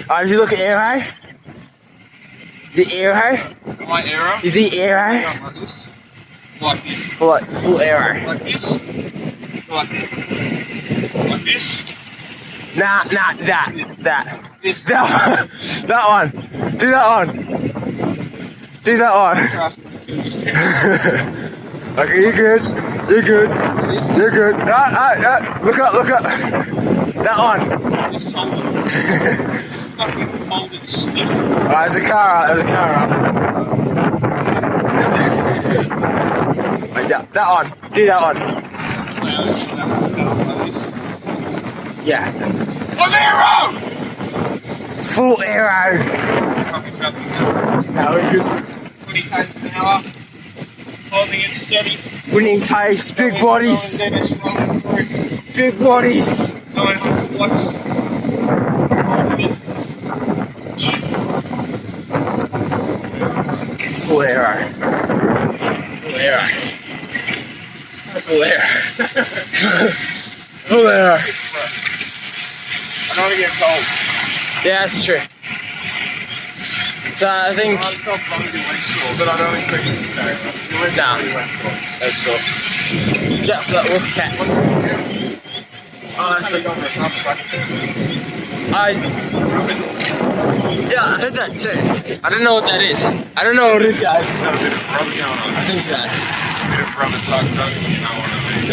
Alright, if you look at aero. Is it aero? My aero? Is it aero? Like this. Like this. Full aero. Like this. Like this. Like this. Nah, that one. Do that one. Do that one. Okay, you're good. You're good. You're good. Look up. That one. Alright, there's a car out. Like that one. Do that one. Yeah. Full aero! Full aero. No, we're good. 20 k's an hour. Holding it steady. Winning pace, big bodies. Big bodies. 900 watts. Full aero. Full aero. Full aero. Full aero. I don't want to get cold. Yeah, that's true. So I think. I felt bummed it went sore, but I don't expect it to stay. Nah, that's all. Jack for that wolf cat. Oh, so yeah, I heard that too. I don't know what that is. I don't know what it is, guys. Got a bit of rub going on. I think so. A bit of rubber tug, if you know what I mean.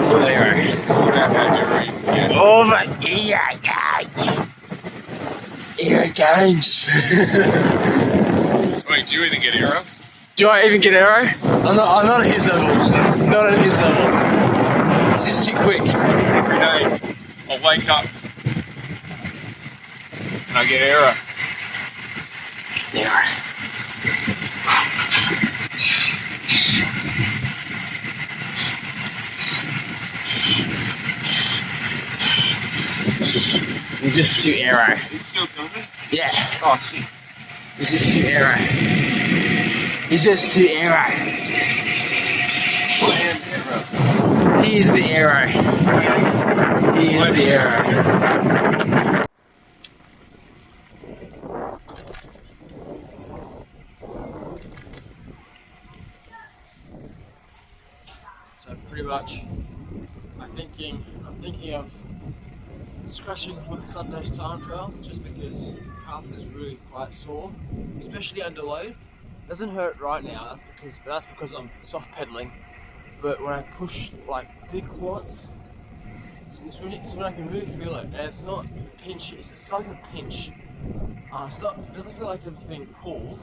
So there you are. Oh my god! Here it goes. Wait, do you even get aero? Do I even get aero? I'm not at his level. Not at his level. It's just too quick. Every day, I'll wake up and I get aero. There. He's just too aero. It's still coming? Yeah. Oh shit. He's just too aero. He's just too aero. I am aero. He is the aero. He is the aero. So pretty much, I'm thinking of scratching for the Sundays time trial, just because the calf is really quite sore, especially under load. Doesn't hurt right now. That's because I'm soft pedaling. But when I push like big quads, it's when I can really feel it, and it's not a pinch. It's like a pinch. It doesn't feel like I'm being pulled,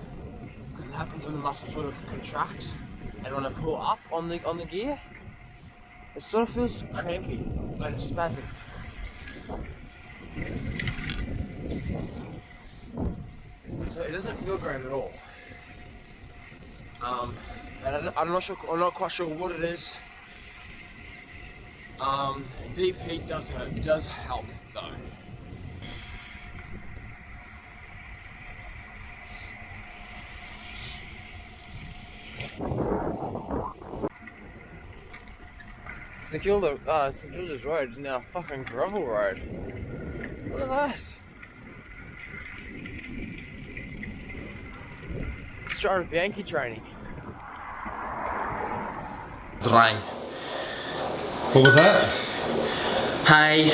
because it happens when the muscle sort of contracts, and when I pull up on the gear, it sort of feels crampy, like a spasm. So it doesn't feel great at all. And I'm not quite sure what it is. Deep heat does hurt. It does help though. St Kilda's road is now a fucking gravel road. Look at that. Strata Bianchi training. Terrein. What was that? Hey.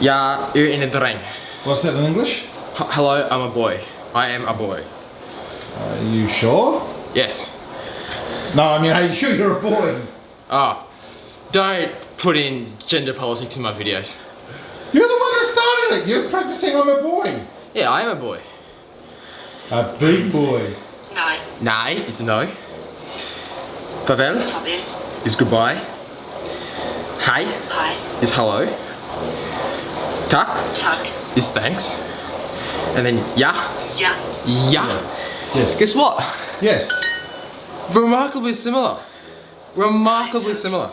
Ja, u in het terrein. What's that in English? Hello, I'm a boy. I am a boy. Are you sure? Yes. No, I mean, are you sure you're a boy? Oh. Don't put in gender politics in my videos. You're the one that started it. You're practicing I'm a boy. Yeah, I am a boy. A big boy. No. Nee is no. Pavel Pavel. is goodbye. Hi Hi. is hello. Tak Chuck. is thanks. And then ja. Yeah. Ja. Yes. Guess what? Yes. Remarkably similar. Remarkably similar.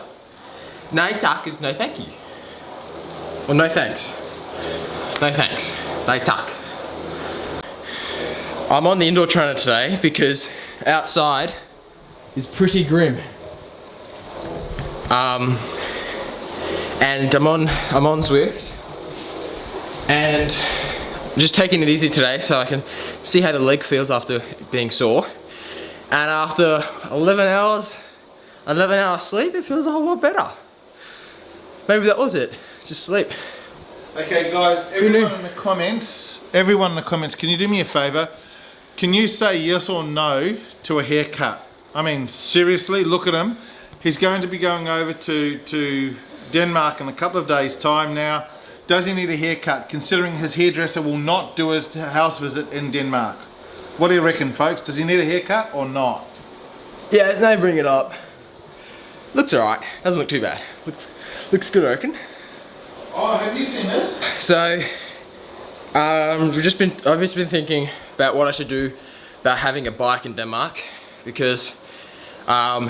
Nee tak is no thank you. Or no thanks. No thanks. Nee tak. I'm on the indoor trainer today because outside is pretty grim. And I'm on Zwift, and I'm just taking it easy today so I can see how the leg feels after being sore. And after 11 hours sleep, it feels a whole lot better. Maybe that was it, just sleep. Okay guys, everyone in the comments, can you do me a favour? Can you say yes or no to a haircut? I mean, seriously, look at him. He's going to be going over to Denmark in a couple of days' time now. Does he need a haircut, considering his hairdresser will not do a house visit in Denmark? What do you reckon, folks? Does he need a haircut or not? Yeah, no, bring it up. Looks alright, doesn't look too bad. Looks good, I reckon. Oh, have you seen this? So, I've just been thinking about what I should do about having a bike in Denmark, because I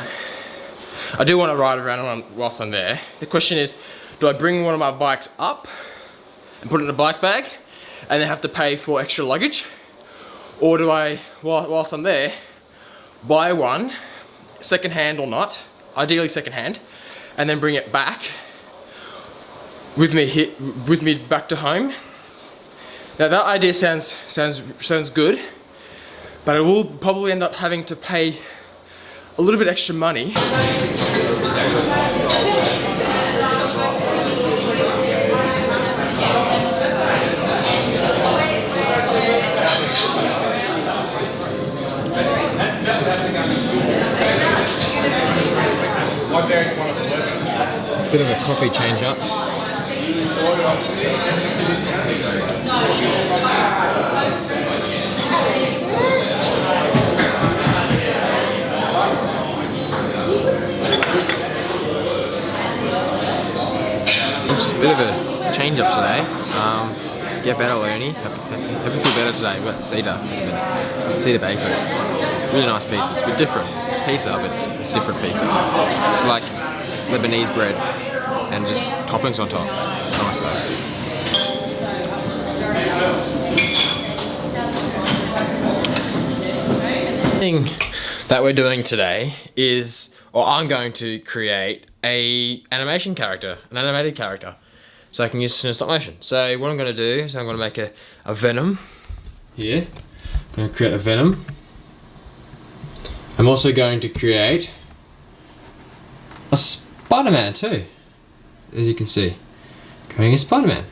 do want to ride around whilst I'm there. The question is, do I bring one of my bikes up and put it in a bike bag and then have to pay for extra luggage? Or do I, whilst I'm there, buy one, second hand or not, ideally second hand, and then bring it back with me back to home? Now that idea sounds good, but I will probably end up having to pay a little bit extra money. Bit of a coffee change up. It's a bit of a change up today. Get better, Leonie. Hope you feel better today. We've got Cedar in a minute. Cedar Bakery. Really nice pizza. It's a bit different. It's pizza, but it's different pizza. It's like Lebanese bread and just toppings on top. It's nice though. The thing that we're doing today is, or I'm going to create an animated character. So I can use it in stop motion. So what I'm going to do is I'm going to make a Venom here. I'm going to create a Venom. I'm also going to create a Spider-Man too, as you can see. Creating a Spider-Man.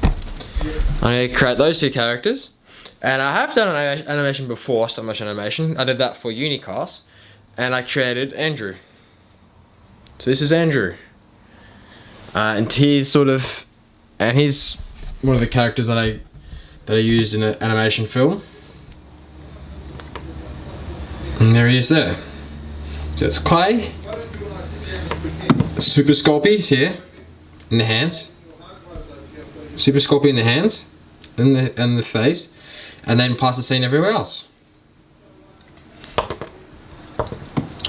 I'm going to create those two characters. And I have done an animation before, stop motion animation. I did that for Unicast, and I created Andrew. So this is Andrew. And he's one of the characters that I used in an animation film. And there he is there. So it's clay. Super Sculpey's here in the hands. Super Sculpey in the hands and the face, and then plasticine everywhere else.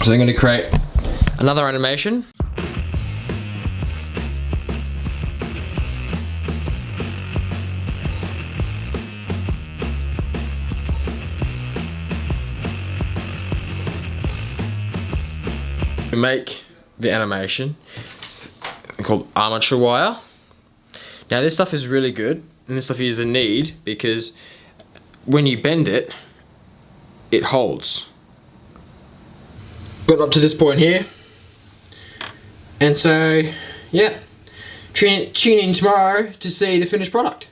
So I'm going to create another animation. To make the animation, it's called armature wire. Now this stuff is really good, and this stuff is a need because when you bend it, it holds. Got up to this point here, and so yeah, tune in tomorrow to see the finished product.